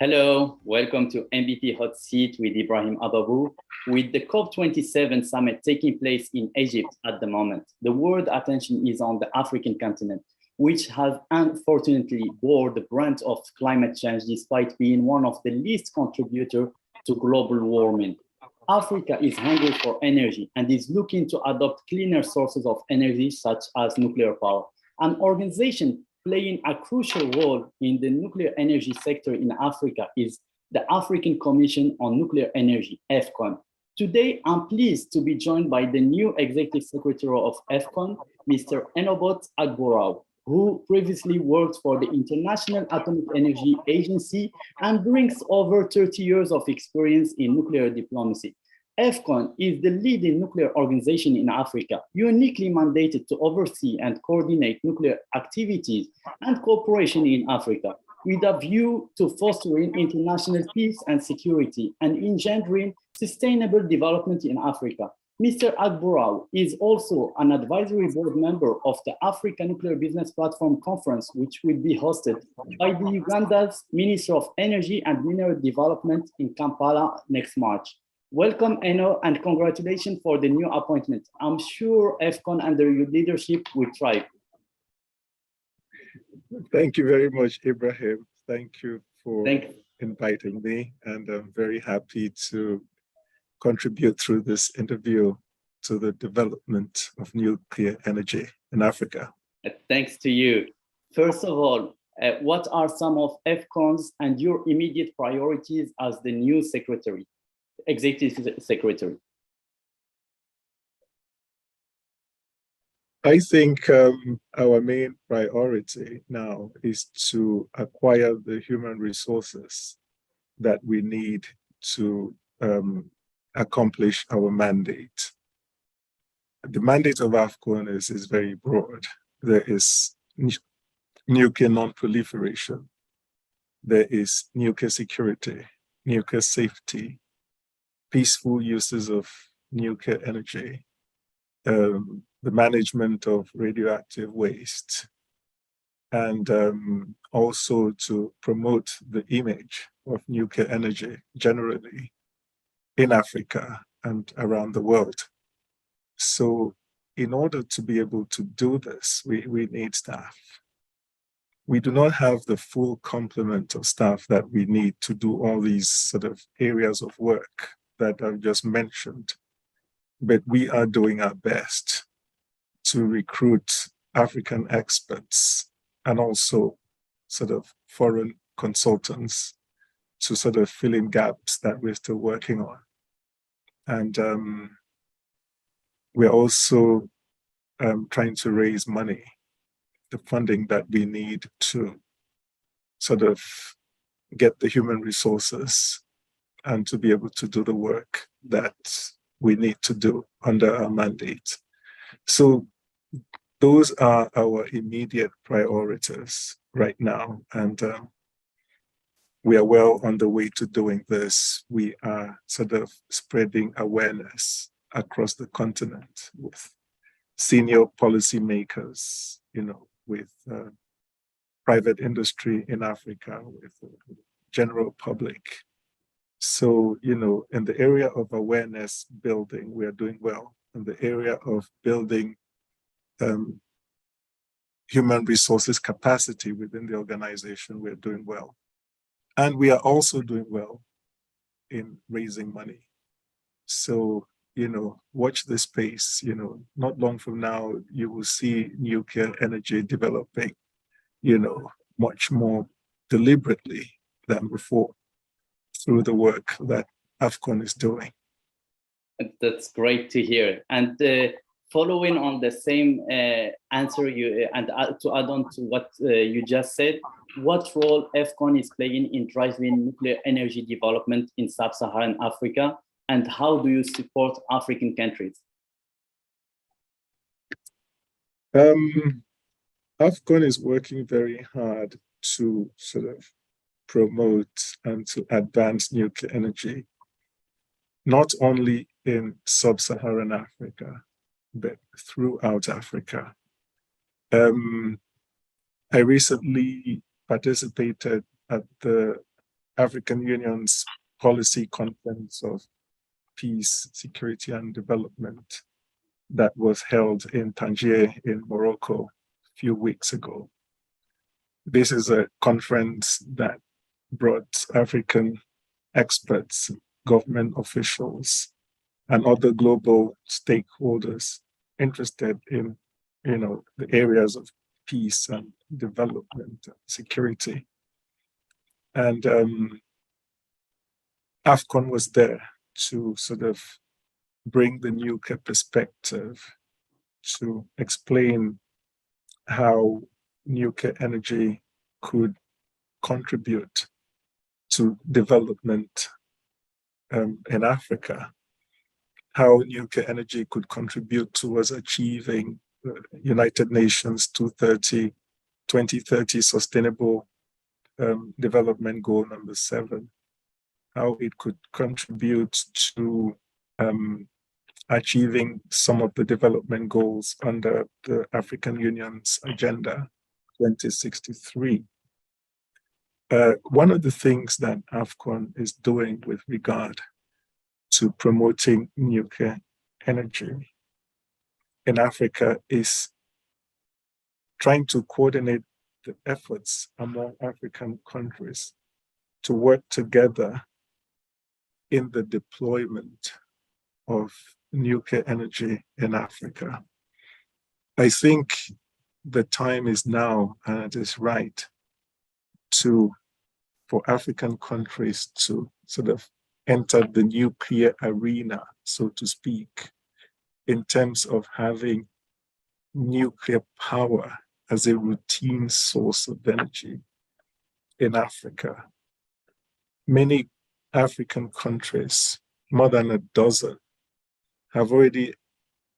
Hello, welcome to NBP Hotseat with Ibrahim Ababu. With the COP27 summit taking place in Egypt at the moment, the world attention is on the African continent, which has unfortunately bore the brunt of climate change despite being one of the least contributors to global warming. Africa is hungry for energy and is looking to adopt cleaner sources of energy such as nuclear power. An organization playing a crucial role in the nuclear energy sector in Africa is the African Commission on Nuclear Energy, AFCONE. Today, I'm pleased to be joined by the new Executive Secretary of AFCONE, Mr. Enobot Agboraw, who previously worked for the International Atomic Energy Agency and brings over 30 years of experience in nuclear diplomacy. AFCONE is the leading nuclear organization in Africa, uniquely mandated to oversee and coordinate nuclear activities and cooperation in Africa, with a view to fostering international peace and security and engendering sustainable development in Africa. Mr. Agboraw is also an advisory board member of the Africa Nuclear Business Platform Conference, which will be hosted by the Uganda's Minister of Energy and Mineral Development in Kampala next March. Welcome, Eno, and congratulations for the new appointment. I'm sure AFCONE under your leadership will thrive. Thank you very much, Ibrahim. Thank you for inviting me, and I'm very happy to contribute through this interview to the development of nuclear energy in Africa. Thanks to you. First of all, what are some of AFCONE's and your immediate priorities as the new secretary? Executive Secretary? I think our main priority now is to acquire the human resources that we need to accomplish our mandate. The mandate of AFCONE is very broad. There is nuclear non-proliferation, there is nuclear security, nuclear safety, peaceful uses of nuclear energy, the management of radioactive waste, and also to promote the image of nuclear energy generally in Africa and around the world. So in order to be able to do this, we need staff. We do not have the full complement of staff that we need to do all these sort of areas of work that I've just mentioned, but we are doing our best to recruit African experts and also sort of foreign consultants to sort of fill in gaps that we're still working on. And we're also trying to raise money, the funding that we need to sort of get the human resources and to be able to do the work that we need to do under our mandate. So those are our immediate priorities right now. And we are well on the way to doing this. We are sort of spreading awareness across the continent with senior policymakers, with private industry in Africa, with the general public. So, in the area of awareness building, we are doing well. In the area of building human resources capacity within the organization, we're doing well. And we are also doing well in raising money. So, watch this space. Not long from now, you will see nuclear energy developing, much more deliberately than before, through the work that AFCONE is doing. That's great to hear. And following on the same answer, to add on to what you just said, what role AFCONE is playing in driving nuclear energy development in sub-Saharan Africa, and how do you support African countries? AFCONE is working very hard to sort of promote and to advance nuclear energy, not only in sub-Saharan Africa, but throughout Africa. I recently participated at the African Union's Policy Conference of Peace, Security and Development that was held in Tangier in Morocco a few weeks ago. This is a conference that brought African experts, government officials, and other global stakeholders interested in, the areas of peace and development and security. And AFCONE was there to sort of bring the nuclear perspective, to explain how nuclear energy could contribute to development in Africa, how nuclear energy could contribute towards achieving the United Nations 2030 Sustainable Development Goal number 7, how it could contribute to achieving some of the development goals under the African Union's Agenda 2063. One of the things that AFCONE is doing with regard to promoting nuclear energy in Africa is trying to coordinate the efforts among African countries to work together in the deployment of nuclear energy in Africa. I think the time is now, and it is right, for African countries to sort of enter the nuclear arena, so to speak, in terms of having nuclear power as a routine source of energy in Africa. Many African countries, more than a dozen, have already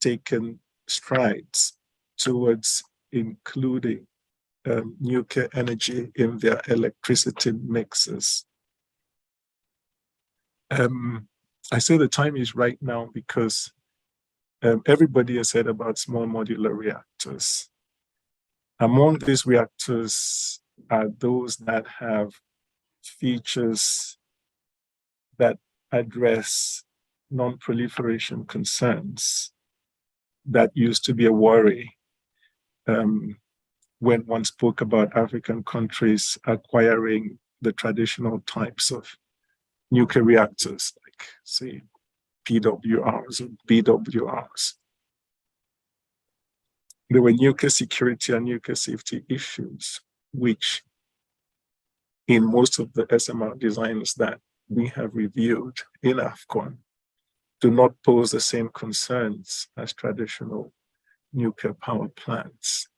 taken strides towards including nuclear energy in their electricity mixes. I say the time is right now because everybody has said about small modular reactors. Among these reactors are those that have features that address non-proliferation concerns that used to be a worry when one spoke about African countries acquiring the traditional types of nuclear reactors, like, say, PWRs or BWRs. There were nuclear security and nuclear safety issues, which in most of the SMR designs that we have reviewed in AFCONE do not pose the same concerns as traditional nuclear power plants.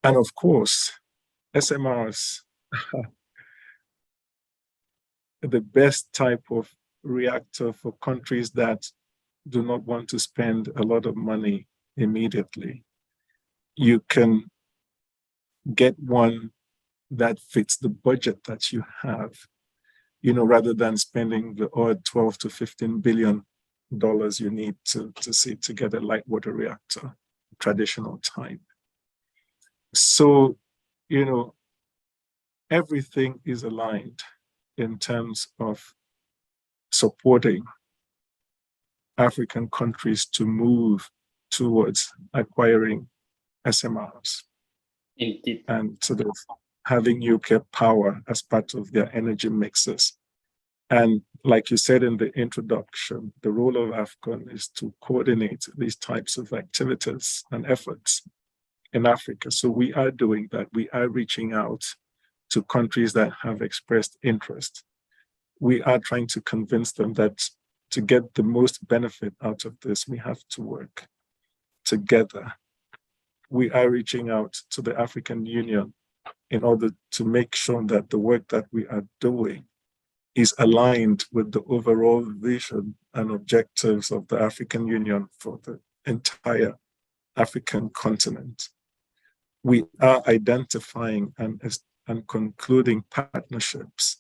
And of course, SMRs are the best type of reactor for countries that do not want to spend a lot of money immediately. You can get one that fits the budget that you have, rather than spending the odd 12 to 15 billion dollars you need to get a light water reactor, traditional type. So, everything is aligned in terms of supporting African countries to move towards acquiring SMRs. Indeed. And sort of having nuclear power as part of their energy mixes. And like you said in the introduction, the role of AFCONE is to coordinate these types of activities and efforts in Africa. So we are doing that. We are reaching out to countries that have expressed interest. We are trying to convince them that to get the most benefit out of this, we have to work together. We are reaching out to the African Union in order to make sure that the work that we are doing is aligned with the overall vision and objectives of the African Union for the entire African continent. We are identifying and concluding partnerships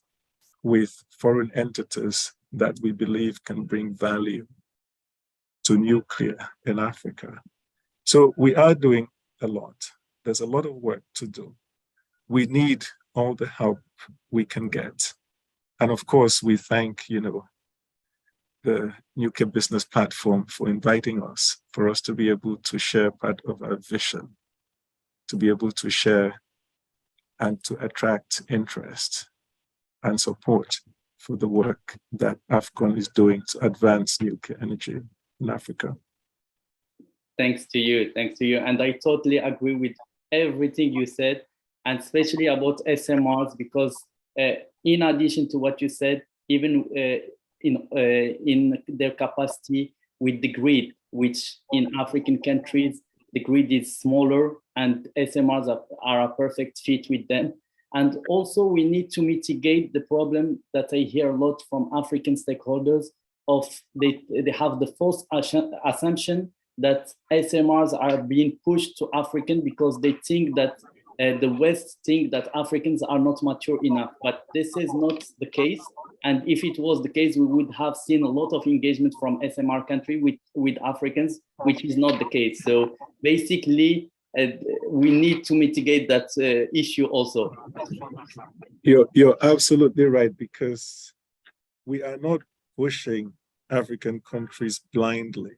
with foreign entities that we believe can bring value to nuclear in Africa. So we are doing a lot. There's a lot of work to do. We need all the help we can get. And of course, we thank, the Nuclear Business Platform for inviting us, for us to be able to share part of our vision, to be able to share and to attract interest and support for the work that AFCONE is doing to advance nuclear energy in Africa. Thanks to you. And I totally agree with everything you said, and especially about SMRs, because in addition to what you said, even in their capacity with the grid, which in African countries, the grid is smaller and SMRs are a perfect fit with them. And also we need to mitigate the problem that I hear a lot from African stakeholders of they have the false assumption that SMRs are being pushed to African because they think that the West think that Africans are not mature enough, but this is not the case. And if it was the case, we would have seen a lot of engagement from SMR country with Africans, which is not the case. So basically, we need to mitigate that issue also. You're absolutely right, because we are not pushing African countries blindly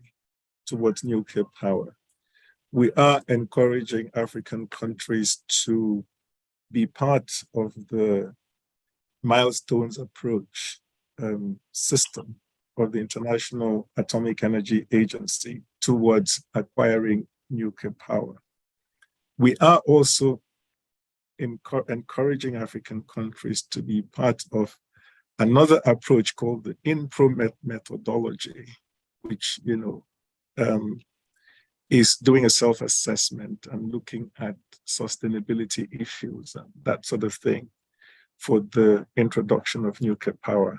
towards nuclear power. We are encouraging African countries to be part of the milestones approach system of the International Atomic Energy Agency towards acquiring nuclear power. We are also encouraging African countries to be part of another approach called the INPRO methodology, which is doing a self-assessment and looking at sustainability issues and that sort of thing for the introduction of nuclear power.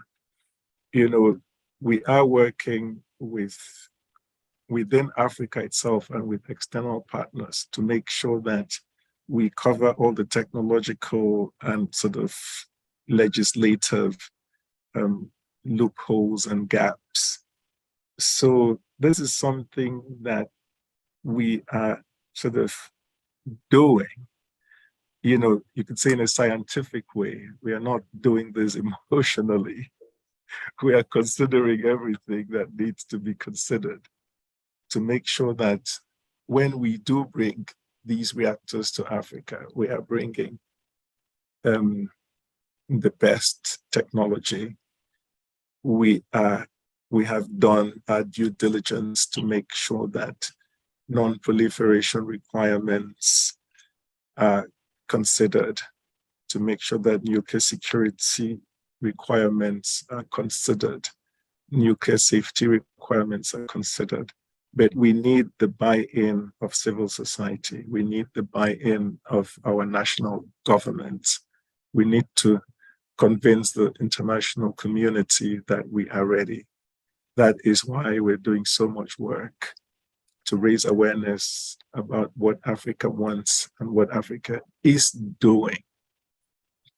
We are working within Africa itself and with external partners to make sure that we cover all the technological and sort of legislative loopholes and gaps. So this is something that we are sort of doing, you could say in a scientific way. We are not doing this emotionally. We are considering everything that needs to be considered to make sure that when we do bring these reactors to Africa, we are bringing the best technology. We have done our due diligence to make sure that non-proliferation requirements are considered, to make sure that nuclear security requirements are considered, nuclear safety requirements are considered. But we need the buy-in of civil society. We need the buy-in of our national governments. We need to convince the international community that we are ready. That is why we're doing so much work to raise awareness about what Africa wants and what Africa is doing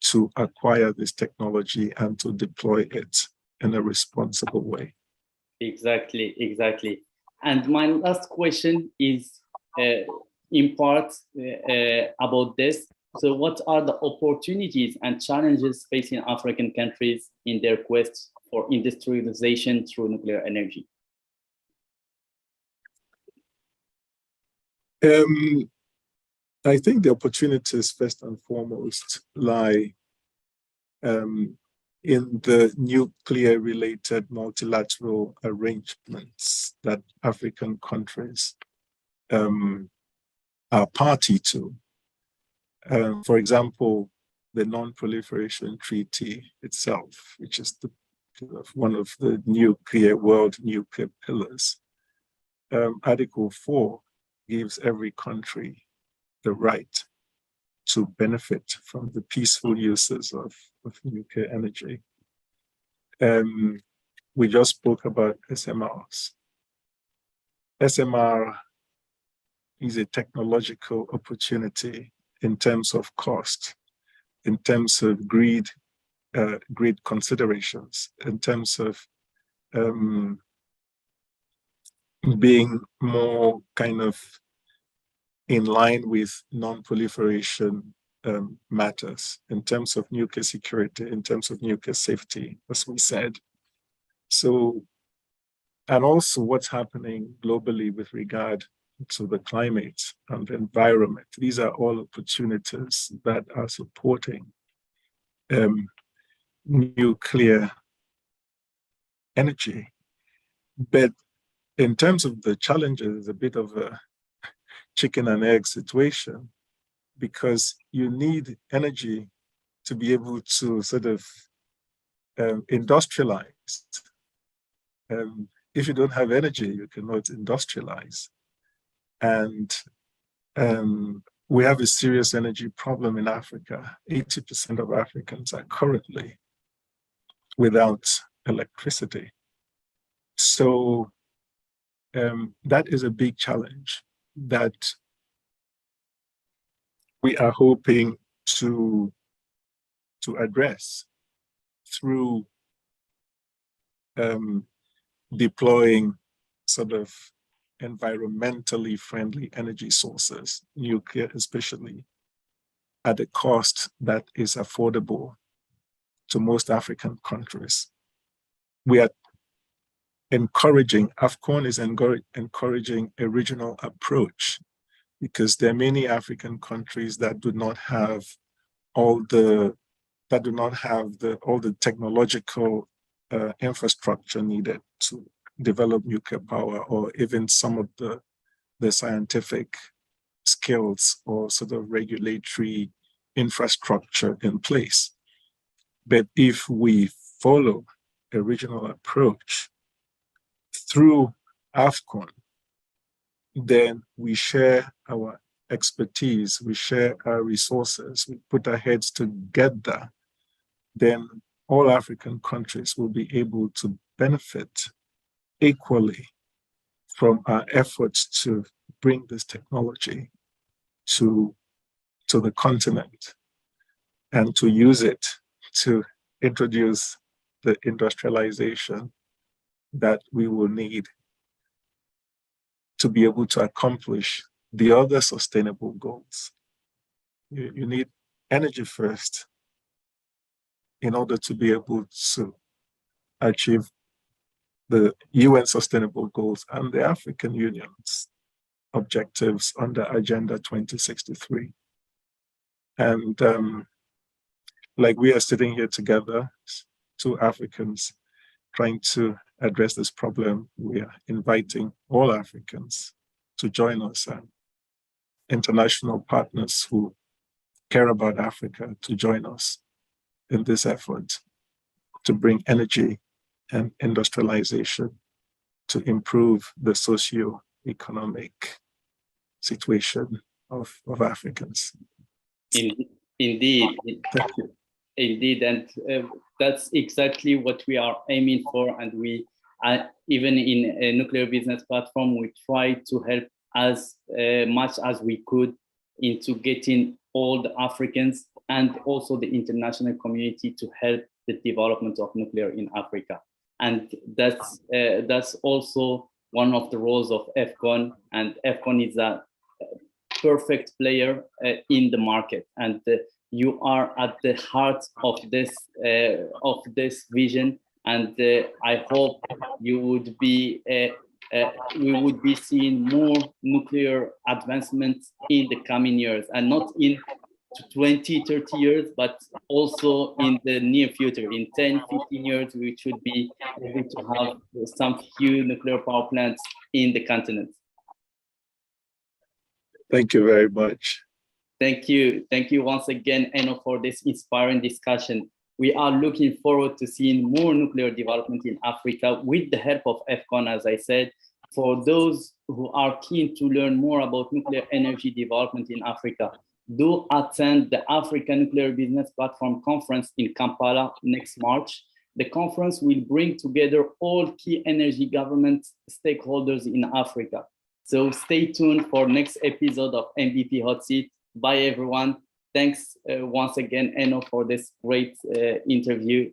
to acquire this technology and to deploy it in a responsible way. Exactly. And my last question is in part about this. So what are the opportunities and challenges facing African countries in their quest for industrialization through nuclear energy? I think the opportunities first and foremost lie in the nuclear-related multilateral arrangements that African countries are party to. For example, the Non-Proliferation Treaty itself, which is one of the world nuclear pillars. Article 4 gives every country the right to benefit from the peaceful uses of nuclear energy. We just spoke about SMRs. SMR is a technological opportunity in terms of cost, in terms of grid considerations, in terms of being more kind of in line with non-proliferation matters in terms of nuclear security, in terms of nuclear safety, as we said. So, and also what's happening globally with regard to the climate and the environment. These are all opportunities that are supporting nuclear energy. But in terms of the challenges, it's a bit of a chicken and egg situation, because you need energy to be able to sort of industrialize. If you don't have energy, you cannot industrialize. And we have a serious energy problem in Africa. 80% of Africans are currently without electricity. So that is a big challenge that we are hoping to address through deploying sort of environmentally friendly energy sources, nuclear especially, at a cost that is affordable to most African countries. We are encouraging, AFCONE is encouraging a regional approach, because there are many African countries that do not have all the technological infrastructure needed to develop nuclear power, or even some of the scientific skills or sort of regulatory infrastructure in place. But if we follow a regional approach through AFCONE, then we share our expertise, we share our resources, we put our heads together, then all African countries will be able to benefit equally from our efforts to bring this technology to the continent and to use it to introduce the industrialization that we will need to be able to accomplish the other sustainable goals. You need energy first in order to be able to achieve the UN Sustainable Goals and the African Union's objectives under Agenda 2063. And like we are sitting here together, two Africans trying to address this problem, we are inviting all Africans to join us, and international partners who care about Africa to join us in this effort to bring energy and industrialization to improve the socio-economic situation of Africans. Indeed. Thank you. Indeed, and that's exactly what we are aiming for. And we, even in a nuclear business platform, we try to help as much as we could into getting all the Africans and also the international community to help the development of nuclear in Africa. And that's also one of the roles of AFCONE, and AFCONE is a perfect player in the market, and you are at the heart of this vision, and I hope you would be we would be seeing more nuclear advancements in the coming years, and not in 20, 30 years, but also in the near future. In 10, 15 years, we should be able to have some few nuclear power plants in the continent. Thank you very much. Thank you. Thank you once again, Eno, for this inspiring discussion. We are looking forward to seeing more nuclear development in Africa with the help of AFCONE, as I said. For those who are keen to learn more about nuclear energy development in Africa, do attend the African Nuclear Business Platform Conference in Kampala next March. The conference will bring together all key energy government stakeholders in Africa. So stay tuned for next episode of NBP Hotseat. Bye, everyone. Thanks once again, Eno, for this great interview.